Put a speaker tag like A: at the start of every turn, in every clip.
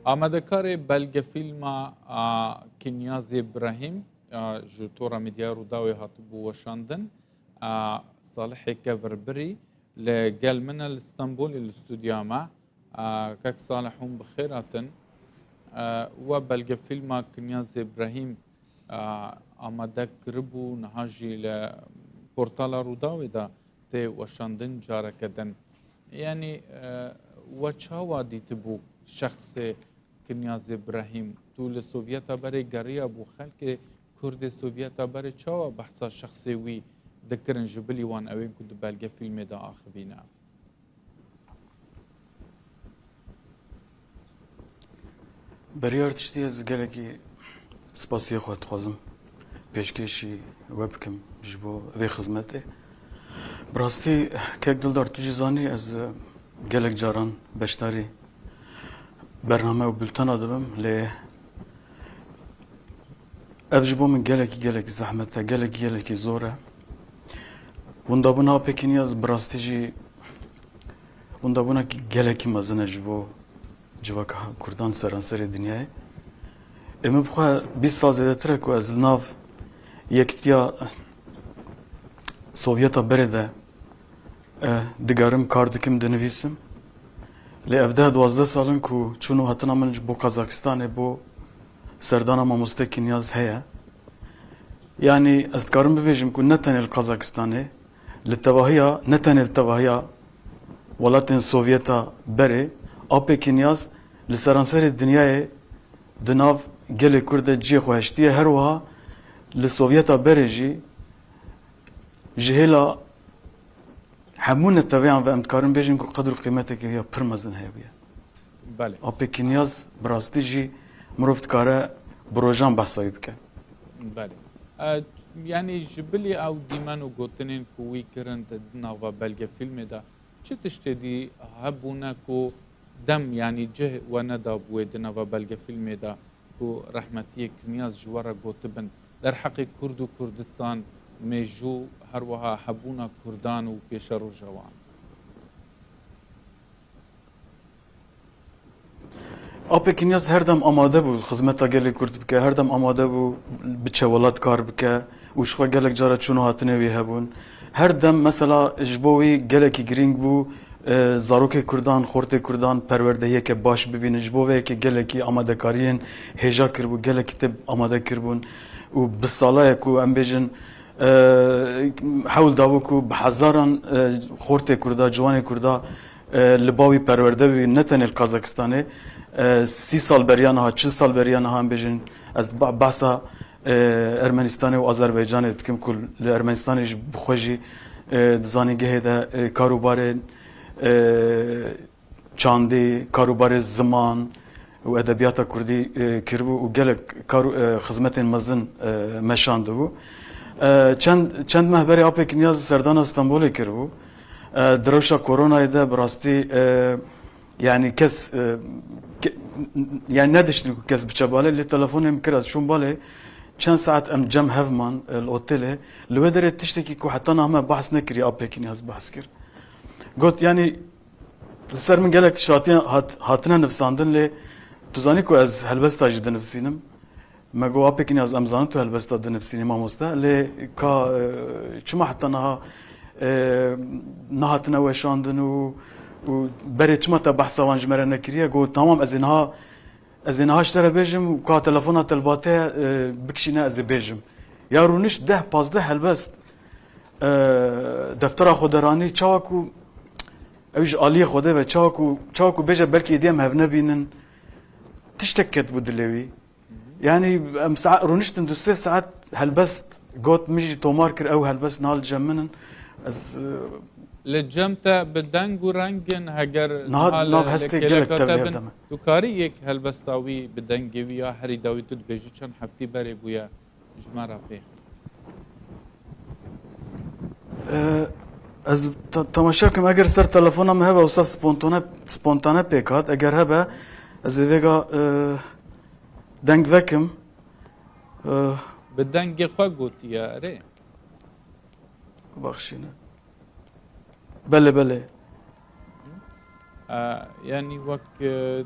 A: ئامادەکاری بەلگە فیلمە کنیازی براهیم ji tora medya Rûdawê hatibû weşandin Saliheke Virbirî li gel min li Stenbolê li stûdiya me kek Salih hûn bi xêr hatin we belge fîlma Kinyazê Ibrahîm amade kiribû niha jî li portala Rûdawê de tê weşandin careke din yanî we çawa dîtibû şexsê Kinyazê Ibrahîm tu li Sovyeta berê geriya bû xelkê Kurdê Sovyeta berê çawa behsa şexsê wî dikirin ji bilî wan ew ên ku di belge fîlmê de axivîne.
B: Beriyar tiştî ez gelekî spasiyê xwe dixwazim pêşkêşî we bikim ji bo vê xizmetê. Bi rastî kek dildar tu jî zanî ez gelek caran beşdarî bername û bültena dibim lê ev ji bo min gelekî zehmet e, gelekî zor e. Wendabûna Pêkîniyaz bi rastî jî wendabûnekî gelekî mezin e ji bo civaka Kurdan seranserê dinyayê. Min bixwe 20 sal zêdetir e ku ez li nav yekitiya Sovyeta berê de digerim kar dikim dinivîsim. Lê ev de 12 salin ku çûn û hatina min ji bo Kazakistanê bo serdana mamostê Kinyaz heye. Yani ez dikarim bibêjim ku ne tenê li Kazakistanê li tevahiya ne tenê li tevahiya welatên Sovyeta berê apê Kinyaz li seranserê dinyayê di nav gelê Kurd de ciyê xwe heştiye her wiha li Sovyeta berê jî ji hêla hemû netevêyan ve em dikarin bêjin ku qedir û qîmetekê ya pir mezin heye bûye. Apê Kinyaz bi rastî jî mirov dikare bi rojan behsa wî bike.
A: Yani ji bilî ew dîmen û gotinên ku wî kirin di nava belge fîlmê de çi tiştê dî hebûne ku dem yani cih we nedabûye di nava belge fîlmê de ku rehmetiyê Kinyaz ji we re gotibin derheqê Kurd û Kurdistan mêjû her wiha hebûna Kurdan û pêşeroja wan.
B: Apê Kinyaz her dem amade bû xizmeta gelê Kurd bike, her dem amade bû biçe welat kar bike û ji xwe gelek cara çûn û hatinê wî hebûn. Her dem mesela ji bo wî gelekî girîng bû zarokê Kurdan, xortê Kurdan perwerdehiyeke baş bibînin ji bo vê yekê gelekî amadekariyên hêja kirbû, gelekî tê amade kirbûn û bi salayek ku em bêjin hewl dabû ku bi hezaran xortê Kurda, ciwanê Kurda li bawî perwerde bibîn ne tenê li Kazakistanê 30 sal beriya niha, 40 sal beriya niha em bêjin ez behsa Ermenistanê û Azerbaycanê dikim ku li Ermenistanê jî bi xwe jî di zanîngehê de karûbarên çandê, karûbarê ziman û edebiyata Kurdî kiribû û gelek xizmetên mezin meşandibû. Çend mehberê Apê Kinyaz serdana Stenbolê kiribû. Di rewşa koronayê de bi rastî yani kes yani nediştin ku kes biçe balê lê telefonê min kir ez çûm balê çend saet em cem hevman li otelê li wê derê tiştekî ku heta niha me behs nekiriye Apê Kinyaz behs kir. Got yani li ser min gelek tişt hatine nivîsandin lê tu zanî ku ez helbesta jî dinivîsînim. Me got Apê Kinyaz em zanim tu helbesta dinivîsînî mamoste lê ka çima heta niha nehatine weşandin û berê çima te behsa wan ji me re nekiriye got tamam ez ê niha ji te re bêjim ka telefona te li batê bikişîne ez ê bêjim. Ya rûnişt 10-15 helbest deftera xwederanî çawa ku ew ji aliyê Xwedê ve çawa ku bêje belkî êdî em hev nebînin tiştek ketibû dilê wî. Yani em rûniştin 2-3 saet helbest got min jî tomar kir ew helbest niha li cem min in ez
A: Li cem te bi deng û rengin heger
B: nav hestê gelek tevlî
A: bin tu karî yek helbesta wî bi dengê wî ya herî dawî tu dibêjî çend heftî berê bûye ji me re pê.
B: Ez temaşa bikim eger ser telefona me hebe wisa spontane pêk hat eger hebe ez ê vêga deng vekim.
A: Bi dengê xwe gotiye erê.
B: Baxşîne. Belê belê.
A: يعني وك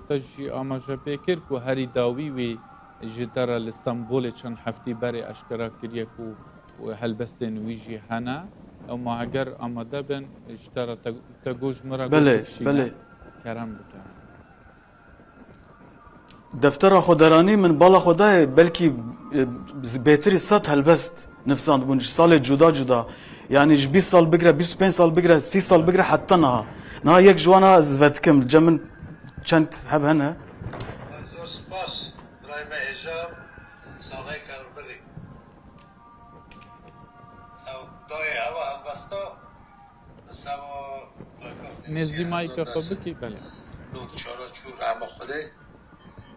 A: تجي أماجا بكر كو هاري داوي وي جدار الاسطنبول چند هفته برای اشکرا کریه کو هلبستن ویجی هنا اما اگر آماده بن اشترا تگوش مرا گو
B: بله
A: بکشینه
B: بله
A: کرم بکنه
B: دفتر خودرانی من بالا خدای بلکی بهتری صد هلبست نفساند بونج سال جدا جدا يعني 20 سال بقرا 25 سال بقرا 6 سال بقرا حتى نها يك جوانا زفتكم جمن چند حب هنا
C: زور سپاس برای ما اجام ساقه کاربری او دای هوا هلبستا سوا
A: نزدی مایی که خوب بکی بله
C: نود چارا چور رحمه خوده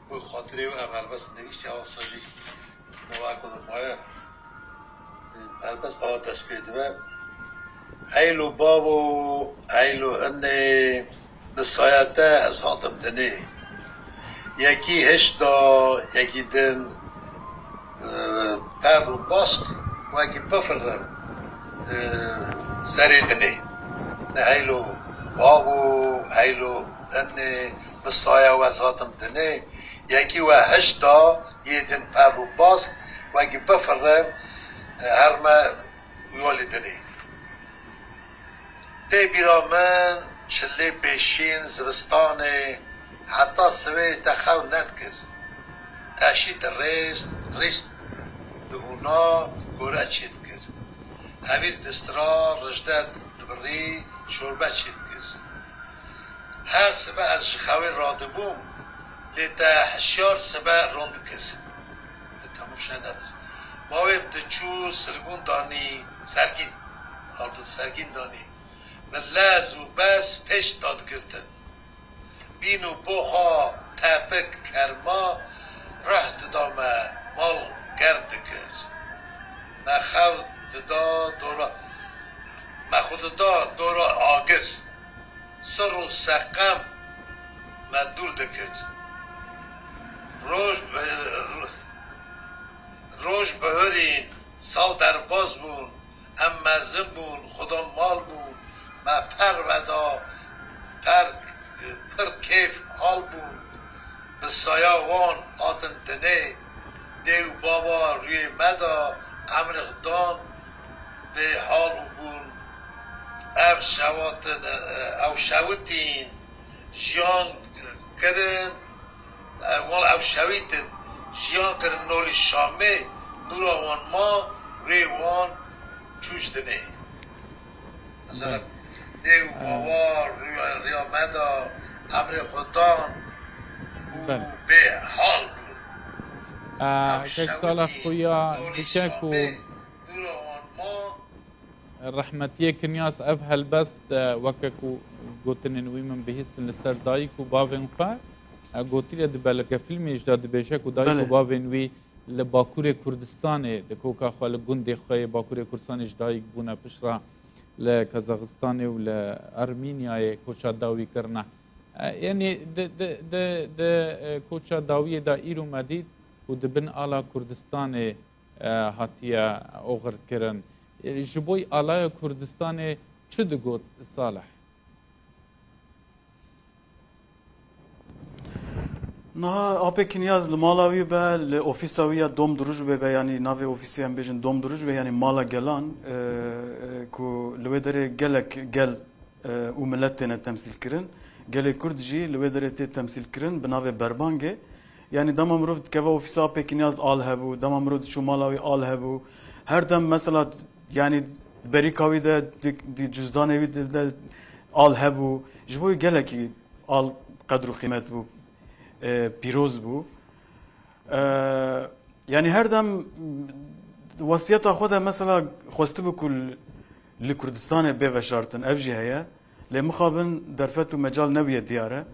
C: بو خاطره و اول بس نویشتی هوا ساجی نوع کدوم مایه البس آه دست بیده ایلو بابو ایلو انه بسایته از حاتم دنه یکی هشتا یکی دن پر و باسک و یکی بفرم سری دنه نه ایلو بابو ایلو انه بسایه و از حاتم دنه یکی و هشتا یه دن پر و باسک و یکی بفرم هرما یولی دنه ده بیرا من چله پیشین زبستانه حتی سوی تخو ند کرد تشید ریست دهونا گوره چید کرد اویر دسترا رجده دبری شوربه چید کرد هر سبه از خوی راده بوم لیتا هشیار سبه روند کرد تموشه ندر ماویم دچو سرگون دانی سرگین آردو سرگین دانی لاز و بس پیش داد گرتن بین و بوخا تپک کرما راه دامه مال گرد کرد ما خود دا دورا آگر سر و سقم ما دور دکرد روش بهرین سال در باز بون اما زن بون خدا مال بون ما پر ودا پر کیف حال بون به سایه وان آتن دنه دیو بابا روی مدا امر خدان به حال بون او شوتین جیان کرن وان او شویتن جیان کرن نوری شامه نورا وان ما روی وان چوش دنه مثلا دیو بابا ریا مدا امر خدان به حال بود
A: که سال خویا دیگه کو رحمتیه کنیاس اف هلبست وککو گوتنین ویمن بهستن لسر دایی کو باوین خواه گوتیل دبلگه فیلمیش داد بیشه کو دایی کو باوین وی لباکور کردستانه دکوکا خواه لگنده خواه باکور کردستانش دایی بونه پشرا لكازاخستان ولارمينيا كوتشا داوي كرنا يعني د كوتشا داوي دا ايرو مديد ودبن على كردستان هاتيا اوغر كرن جبوي على كردستان چه دگوت صالح
B: نه آپک نیاز لمالاوی به لآفیساوی دوم دروج به یعنی ناوی آفیسی هم بیشن دوم دروج به یعنی مالا گلان کو لوی داره گلک گل و ملت نه تمثیل کرن گل کرد جی لوی داره تمثیل کرن به ناوی بربانگه یعنی دام امروز که آفیس آپک نیاز آل هبو دام امروز شو مالاوی آل هبو هر دم مثلا یعنی بریکاوی ده دی جزدانوی ده آل هبو جبوی گلکی آل قدر و قیمت بو پیروز بو یعنی هر دم وصیت خود مثلا خواسته بکل لکردستان به وشارتن افجی هیا لمخابن درفت و مجال نبیه دیاره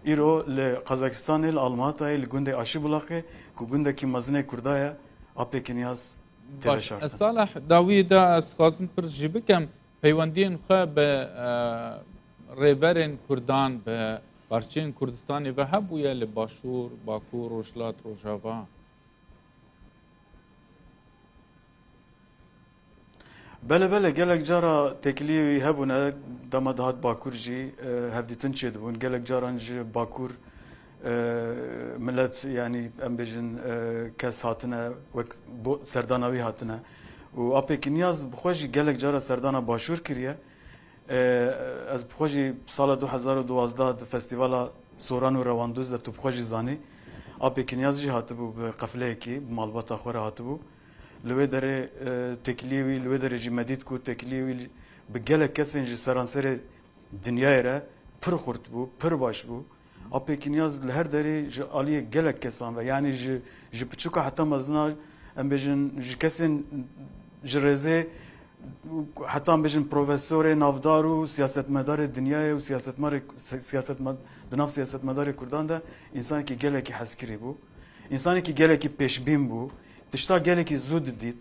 B: ایرو لقزاقستان الالماتای لگنده آشی بلاقه که گنده کی مزنه کردای آپک نیاز
A: باش صالح داوی دا اسخازم پر جبکم پیوندین خواه به ریبرین کردان به بارچین کردستانی و هبویه لباشور، باکو، روشلات، روژاوا
B: بله gelek cara tekliği hebune dama dahat Bakur jî hevdîtin çêdibûn gelek caran ji Bakur millet yani em bêjin kes hatine wek bo serdana wî hatine û apêkî niyaz bixwe jî gelek cara serdana başûr kiriye ez bixwe jî sala 2012 di festîvala Soran û Rewandûz de tu bixwe jî zanî apêkî niyaz jî hatibû bi qefleyekî bi malbata xwe re hatibû li wê derê teklî wî li wê derê jî medît ku teklî wî bi gelek kesên ji seranserê dinyayê re pir xurt bû pir baş bû apêkî niyaz li her derê ji aliyê gelek kesan ve yani ji piçûka heta mezina em bêjin ji kesên ji rêzê heta em bêjin profesorê navdar û siyasetmedarê dinyayê û di nav siyasetmedarê Kurdan de însanekî gelekî hezkirî bû însanekî gelekî pêşbîn bû tişta gelekî zû didît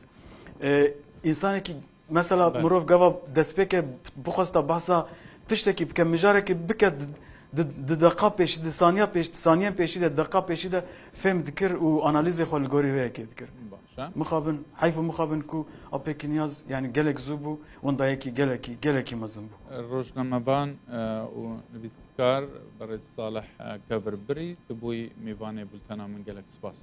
B: însanekî mesela mirov gava destpêkê bixwasta behsa tiştekî bike mijarekî bike di deqa pêşî di saniya pêşî saniyên pêşî de deqa pêşî de fêm dikir û analîzê xwe li gorî wê yekê dikir mixabin heyf û mixabin ku apêkî niyaz yani gelek zû bû wenda yekî gelekî mezin bû
A: Rojnamevan û nivîskar berê Salih Kevirbirî di bûyî mêvanê bultena min gelek spas.